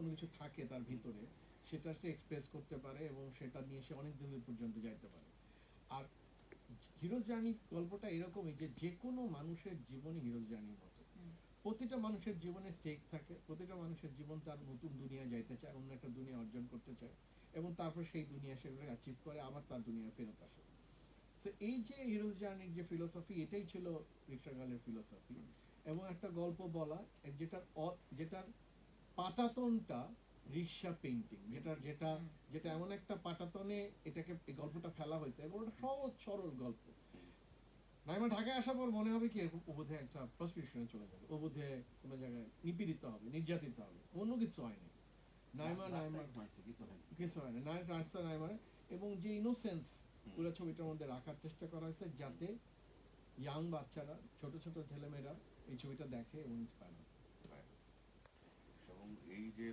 কোনো কিছু থাকে তার ভিতরে, সেটা সে এক্সপ্রেস করতে পারে এবং সেটা নিয়ে সে অনেক দূর পর্যন্ত যাইতে পারে। আর হিরোজ জার্নি গল্পটা এরকমই যে যে কোনো মানুষের জীবনই হিরোজ জার্নির মতো। প্রতিটা মানুষের জীবনে স্টেক থাকে, প্রতিটা মানুষের জীবন তার নতুন দুনিয়ায় যাইতে চায়, অন্য একটা দুনিয়া অর্জন করতে চায়, এবং তারপর সেই দুনিয়া সেগুলো অ্যাচিভ করে আবার তার দুনিয়া ফেরত আসে। তো এই যে হিরোজ জার্নির যে ফিলোসফি, এটাই ছিল রিক্সাগালের ফিলোসফি। এবং একটা গল্প বলা, যেটার পাতাতনটা রিক্সা পেইন্টিং, যেটা যেটা এমন একটা পাটাতনে এটাকে এই গল্পটা ফেলা হয়েছে, এবং একটা সহজ সরল গল্প। নাইমা ঢাকায় আসার পর মনে হবে কি এরকম ও বোধহয় একটা প্রস্টিটিউশনে চলে যাবে, ও বোধহয় কোনো জায়গায় নিপীড়িত হবে, নির্যাতিত হবে, অন্য কিছু হয়নি। নাইমা কিছু হয় না, নাইমা এবং যে ইনোসেন্স পুরো ছবিটার মধ্যে রাখার চেষ্টা করা হয়েছে, যাতে ইয়াং বাচ্চারা, ছোট ছোট ছেলেমেয়েরা এই ছবিটা দেখে এবং ইন্সপায়ার হয়। এবং এই যে